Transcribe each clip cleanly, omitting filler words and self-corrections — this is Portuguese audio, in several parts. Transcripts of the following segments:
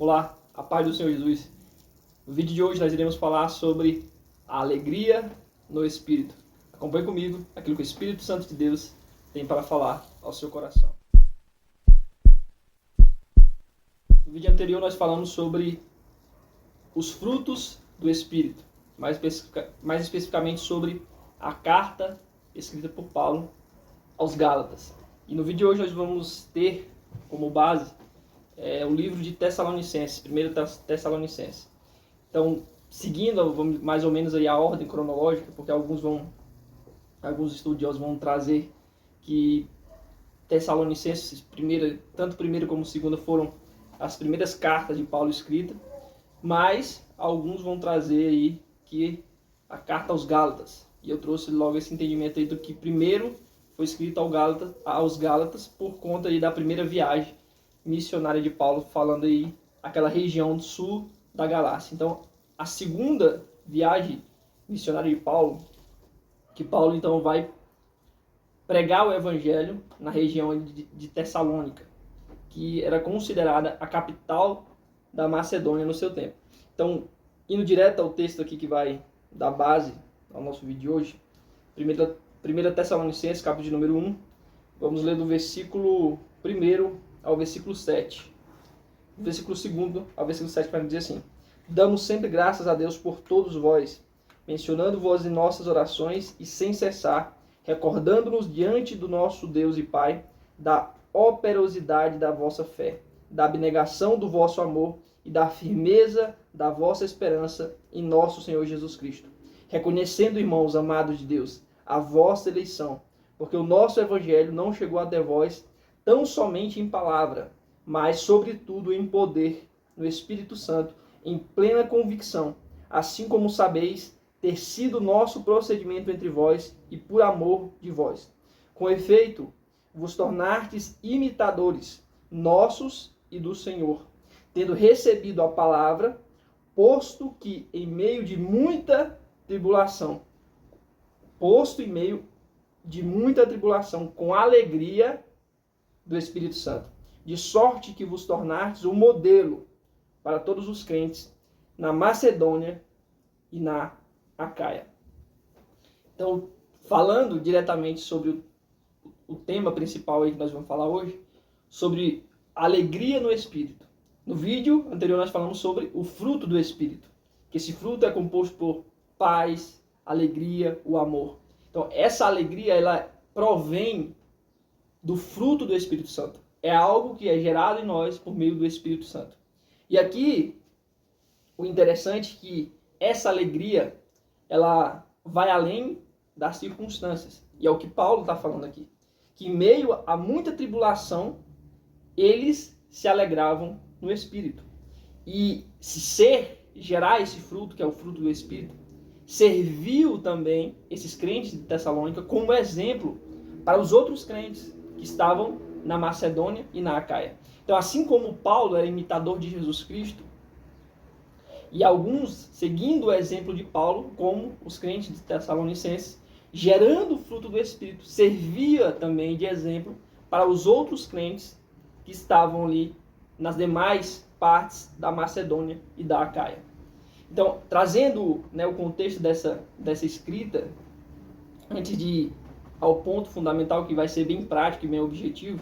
Olá, a paz do Senhor Jesus. No vídeo de hoje nós iremos falar sobre a alegria no Espírito. Acompanhe comigo aquilo que o Espírito Santo de Deus tem para falar ao seu coração. No vídeo anterior nós falamos sobre os frutos do Espírito, mais especificamente sobre a carta escrita por Paulo aos Gálatas. E no vídeo de hoje nós vamos ter como base o livro de Tessalonicenses, 1 Tessalonicenses. Então, seguindo mais ou menos aí a ordem cronológica, porque alguns estudiosos vão trazer que Tessalonicenses, tanto primeira como segunda, foram as primeiras cartas de Paulo escritas, mas alguns vão trazer aí que a carta aos Gálatas. E eu trouxe logo esse entendimento aí do que primeiro foi escrito aos Gálatas por conta aí da primeira viagem missionária de Paulo, falando aí aquela região do sul da Galácia. Então, a segunda viagem missionária de Paulo, que Paulo então vai pregar o evangelho na região de Tessalônica, que era considerada a capital da Macedônia no seu tempo. Então, indo direto ao texto aqui que vai dar base ao nosso vídeo de hoje, 1 Tessalonicenses, capítulo de número 1, vamos ler do versículo 1 ao versículo 7. Do versículo 2 ao versículo 7 vai dizer assim: Damos sempre graças a Deus por todos vós, mencionando-vos em nossas orações e sem cessar, recordando-nos diante do nosso Deus e Pai da operosidade da vossa fé, da abnegação do vosso amor e da firmeza da vossa esperança em nosso Senhor Jesus Cristo. Reconhecendo, irmãos amados de Deus, a vossa eleição, porque o nosso evangelho não chegou até vós tão somente em palavra, mas sobretudo em poder, no Espírito Santo, em plena convicção, assim como sabeis ter sido nosso procedimento entre vós e por amor de vós. Com efeito, vos tornastes imitadores nossos e do Senhor, tendo recebido a palavra, posto em meio de muita tribulação, com alegria do Espírito Santo, de sorte que vos tornastes um modelo para todos os crentes na Macedônia e na Acaia. Então, falando diretamente sobre o tema principal aí que nós vamos falar hoje, sobre alegria no Espírito. No vídeo anterior nós falamos sobre o fruto do Espírito, que esse fruto é composto por paz, alegria, o amor. Então, essa alegria, ela provém do fruto do Espírito Santo. É algo que é gerado em nós por meio do Espírito Santo. E aqui, o interessante é que essa alegria, ela vai além das circunstâncias. E é o que Paulo está falando aqui. Que em meio a muita tribulação, eles se alegravam no Espírito. E gerar esse fruto, que é o fruto do Espírito, serviu também esses crentes de Tessalônica como exemplo para os outros crentes que estavam na Macedônia e na Acaia. Então, assim como Paulo era imitador de Jesus Cristo, e alguns, seguindo o exemplo de Paulo, como os crentes de Tessalonicenses, gerando o fruto do Espírito, servia também de exemplo para os outros crentes que estavam ali nas demais partes da Macedônia e da Acaia. Então, trazendo o contexto dessa escrita, antes de ir ao ponto fundamental que vai ser bem prático e bem objetivo,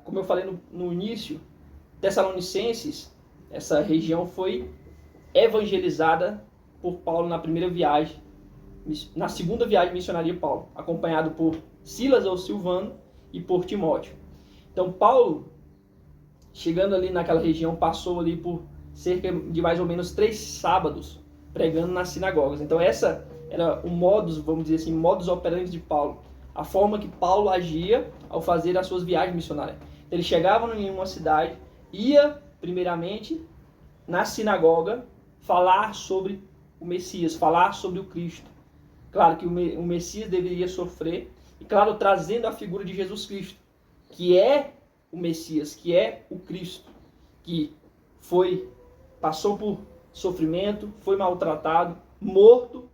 como eu falei no início, Tessalonicenses, essa região foi evangelizada por Paulo na primeira viagem, na segunda viagem missionária de Paulo, acompanhado por Silas ou Silvano e por Timóteo. Então, Paulo, chegando ali naquela região, passou ali por cerca de mais ou menos 3 sábados pregando nas sinagogas. Então, essa era o modus, vamos dizer assim, modus operandi de Paulo. A forma que Paulo agia ao fazer as suas viagens missionárias. Então, ele chegava em uma cidade, ia primeiramente na sinagoga falar sobre o Messias, falar sobre o Cristo. Claro que o Messias deveria sofrer, e claro, trazendo a figura de Jesus Cristo, que é o Messias, que é o Cristo, que passou por sofrimento, foi maltratado, morto,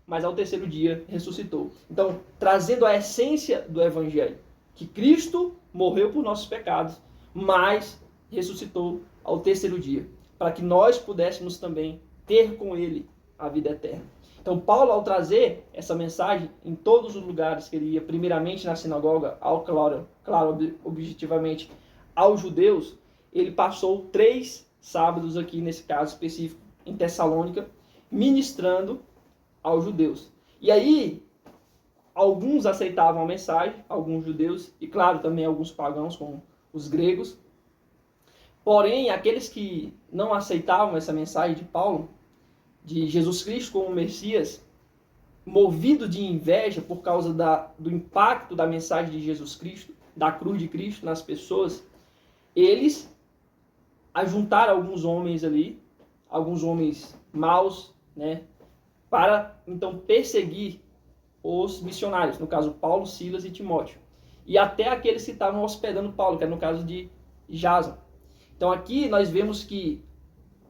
mas ao terceiro dia ressuscitou. Então, trazendo a essência do Evangelho, que Cristo morreu por nossos pecados, mas ressuscitou ao terceiro dia, para que nós pudéssemos também ter com ele a vida eterna. Então, Paulo, ao trazer essa mensagem em todos os lugares que ele ia, primeiramente na sinagoga, claro, objetivamente, aos judeus, ele passou 3 sábados aqui, nesse caso específico, em Tessalônica, ministrando aos judeus. E aí, alguns aceitavam a mensagem, alguns judeus, e claro, também alguns pagãos, como os gregos. Porém, aqueles que não aceitavam essa mensagem de Paulo, de Jesus Cristo como Messias, movido de inveja por causa do impacto da mensagem de Jesus Cristo, da cruz de Cristo nas pessoas, eles ajuntaram alguns homens ali, alguns homens maus, né, para então perseguir os missionários, no caso Paulo, Silas e Timóteo, e até aqueles que estavam hospedando Paulo, que é no caso de Jason. Então aqui nós vemos que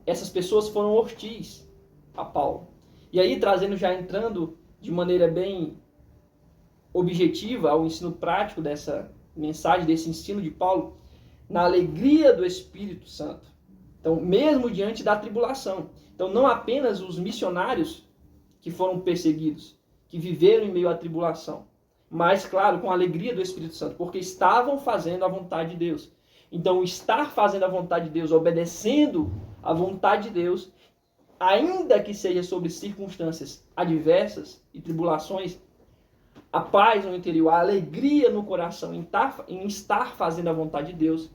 essas pessoas foram hostis a Paulo. E aí, entrando de maneira bem objetiva ao ensino prático dessa mensagem, desse ensino de Paulo, na alegria do Espírito Santo. Então, mesmo diante da tribulação. Então, não apenas os missionários que foram perseguidos, que viveram em meio à tribulação, mas, claro, com a alegria do Espírito Santo, porque estavam fazendo a vontade de Deus. Então, estar fazendo a vontade de Deus, obedecendo a vontade de Deus, ainda que seja sobre circunstâncias adversas e tribulações, a paz no interior, a alegria no coração em estar fazendo a vontade de Deus,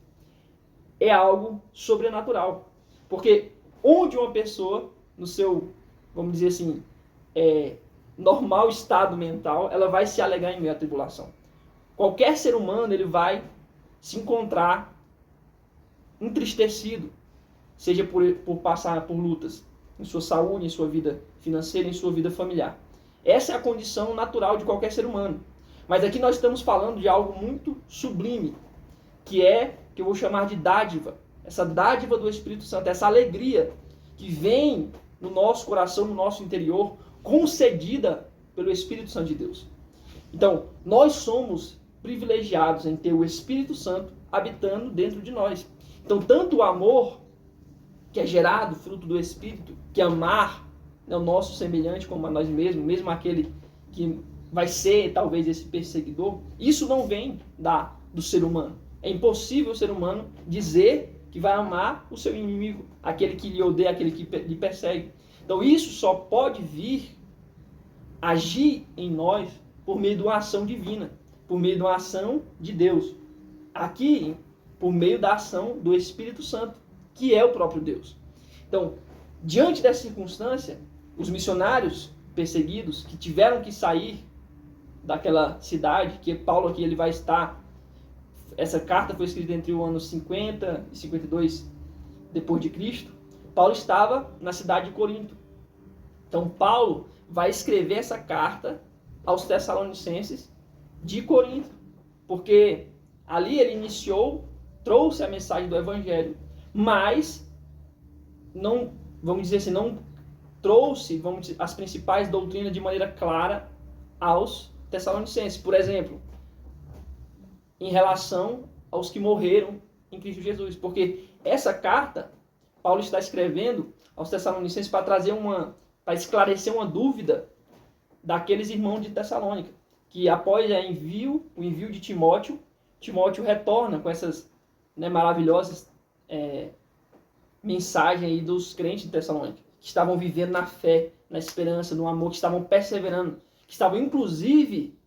é algo sobrenatural. Porque onde uma pessoa, no seu, vamos dizer assim, normal estado mental, ela vai se alegrar em meio à tribulação. Qualquer ser humano, ele vai se encontrar entristecido, seja por passar por lutas em sua saúde, em sua vida financeira, em sua vida familiar. Essa é a condição natural de qualquer ser humano. Mas aqui nós estamos falando de algo muito sublime, que eu vou chamar de dádiva. Essa dádiva do Espírito Santo, essa alegria que vem no nosso coração, no nosso interior, concedida pelo Espírito Santo de Deus. Então, nós somos privilegiados em ter o Espírito Santo habitando dentro de nós. Então, tanto o amor que é gerado, fruto do Espírito, que amar, né, o nosso semelhante como a nós mesmos, mesmo aquele que vai ser talvez esse perseguidor, isso não vem do ser humano. É impossível o ser humano dizer que vai amar o seu inimigo, aquele que lhe odeia, aquele que lhe persegue. Então isso só pode vir, agir em nós por meio de uma ação divina, por meio de uma ação de Deus. Aqui, por meio da ação do Espírito Santo, que é o próprio Deus. Então, diante dessa circunstância, os missionários perseguidos que tiveram que sair daquela cidade, que Paulo aqui ele vai estar, essa carta foi escrita entre o ano 50 e 52 depois de Cristo, Paulo estava na cidade de Corinto. Então Paulo vai escrever essa carta aos Tessalonicenses de Corinto, porque ali ele trouxe a mensagem do Evangelho, mas não, vamos dizer assim, não trouxe, as principais doutrinas de maneira clara aos Tessalonicenses. Por exemplo, em relação aos que morreram em Cristo Jesus, porque essa carta Paulo está escrevendo aos Tessalonicenses para esclarecer uma dúvida daqueles irmãos de Tessalônica, que após o envio de Timóteo retorna com essas maravilhosas mensagens aí dos crentes de Tessalônica, que estavam vivendo na fé, na esperança, no amor, que estavam perseverando, que estavam inclusive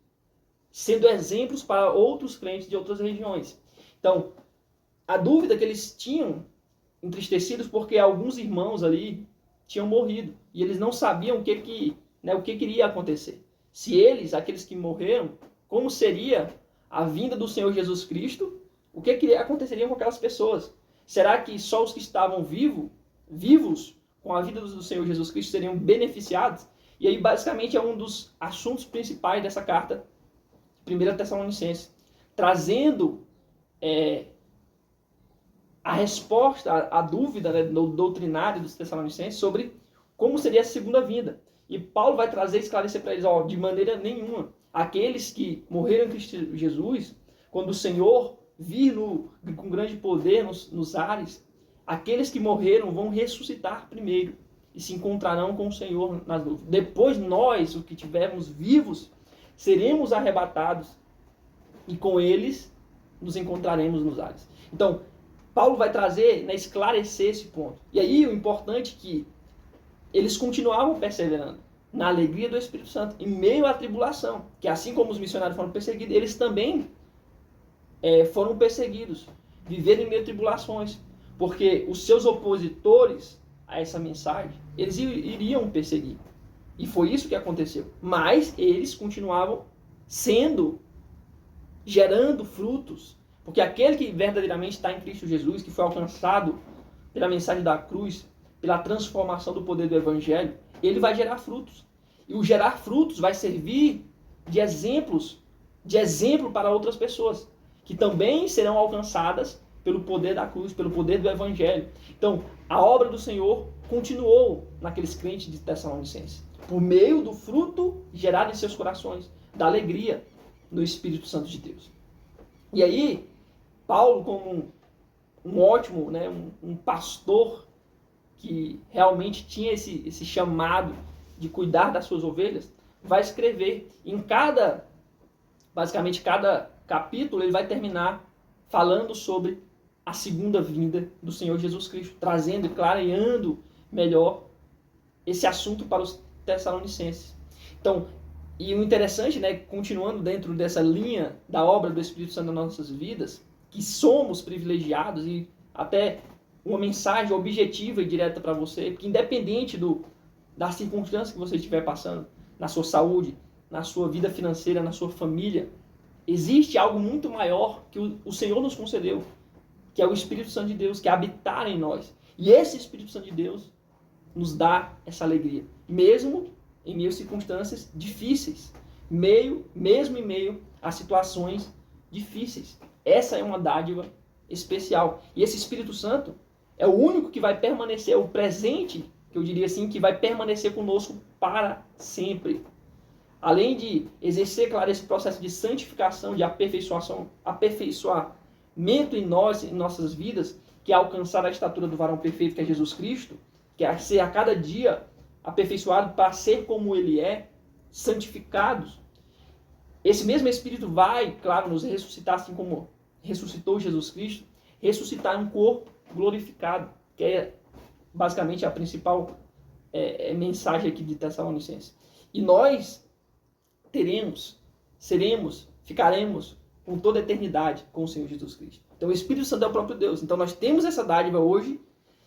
sendo exemplos para outros crentes de outras regiões. Então, a dúvida que eles tinham, entristecidos porque alguns irmãos ali tinham morrido, e eles não sabiam o que iria acontecer. Se eles, aqueles que morreram, como seria a vinda do Senhor Jesus Cristo, o que aconteceria com aquelas pessoas? Será que só os que estavam vivos com a vida do Senhor Jesus Cristo seriam beneficiados? E aí, basicamente, é um dos assuntos principais dessa carta, 1 Tessalonicenses, trazendo a resposta à dúvida doutrinária dos Tessalonicenses sobre como seria a segunda vinda. E Paulo vai trazer e esclarecer para eles, de maneira nenhuma, aqueles que morreram em Cristo Jesus, quando o Senhor vir com grande poder nos ares, aqueles que morreram vão ressuscitar primeiro e se encontrarão com o Senhor nas nuvens. Depois nós, os que estivermos vivos, seremos arrebatados e com eles nos encontraremos nos ares. Então, Paulo vai trazer, né, esclarecer esse ponto. E aí o importante é que eles continuavam perseverando na alegria do Espírito Santo, em meio à tribulação, que assim como os missionários foram perseguidos, eles também foram perseguidos, viveram em meio a tribulações, porque os seus opositores a essa mensagem, eles iriam perseguir. E foi isso que aconteceu. Mas eles continuavam gerando frutos, porque aquele que verdadeiramente está em Cristo Jesus, que foi alcançado pela mensagem da cruz, pela transformação do poder do Evangelho, ele vai gerar frutos. E o gerar frutos vai servir de exemplo para outras pessoas, que também serão alcançadas pelo poder da cruz, pelo poder do Evangelho. Então, a obra do Senhor continuou naqueles crentes de Tessalonicenses, por meio do fruto gerado em seus corações, da alegria no Espírito Santo de Deus. E aí, Paulo, como um ótimo, né, um pastor que realmente tinha esse chamado de cuidar das suas ovelhas, vai escrever basicamente cada capítulo, ele vai terminar falando sobre a segunda vinda do Senhor Jesus Cristo, trazendo e clareando melhor esse assunto para os Tessalonicenses. Então, e o interessante, né, continuando dentro dessa linha da obra do Espírito Santo nas nossas vidas, que somos privilegiados, e até uma mensagem objetiva e direta para você, porque independente das circunstâncias que você estiver passando, na sua saúde, na sua vida financeira, na sua família, existe algo muito maior que o Senhor nos concedeu, que é o Espírito Santo de Deus, que é habitar em nós. E esse Espírito Santo de Deus nos dá essa alegria, mesmo em meio a circunstâncias difíceis, mesmo em meio a situações difíceis. Essa é uma dádiva especial. E esse Espírito Santo é o único que vai permanecer, o presente, que eu diria assim, que vai permanecer conosco para sempre. Além de exercer, claro, esse processo de santificação, de aperfeiçoamento em nossas vidas, que é alcançar a estatura do varão perfeito, que é Jesus Cristo, que é ser a cada dia aperfeiçoado para ser como Ele é, santificados. Esse mesmo Espírito vai, claro, nos ressuscitar, assim como ressuscitou Jesus Cristo, ressuscitar um corpo glorificado, que é basicamente a principal mensagem aqui de Tessalonicenses. E nós ficaremos por toda a eternidade com o Senhor Jesus Cristo. Então o Espírito Santo é o próprio Deus. Então nós temos essa dádiva hoje,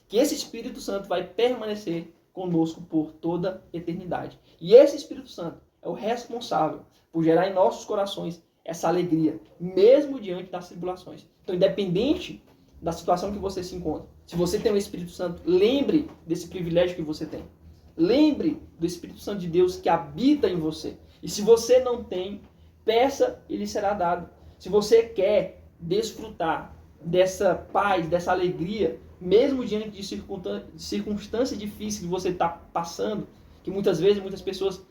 que esse Espírito Santo vai permanecer conosco por toda a eternidade. E esse Espírito Santo é o responsável por gerar em nossos corações essa alegria, mesmo diante das tribulações. Então, independente da situação que você se encontra, se você tem o Espírito Santo, lembre desse privilégio que você tem. Lembre do Espírito Santo de Deus que habita em você. E se você não tem, peça e lhe será dado. Se você quer desfrutar dessa paz, dessa alegria, mesmo diante de circunstâncias difíceis que você está passando, que muitas vezes, muitas pessoas,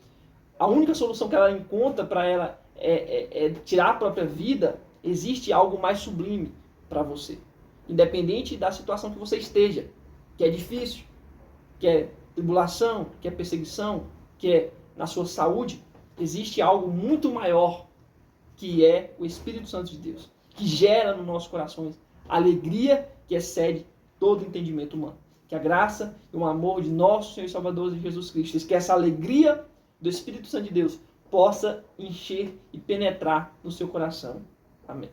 a única solução que ela encontra para ela é tirar a própria vida, existe algo mais sublime para você. Independente da situação que você esteja, que é difícil, que é tribulação, que é perseguição, que é na sua saúde, existe algo muito maior, que é o Espírito Santo de Deus, que gera nos nossos corações alegria que excede todo entendimento humano. Que a graça e o amor de nosso Senhor e Salvador Jesus Cristo, que essa alegria do Espírito Santo de Deus possa encher e penetrar no seu coração. Amém.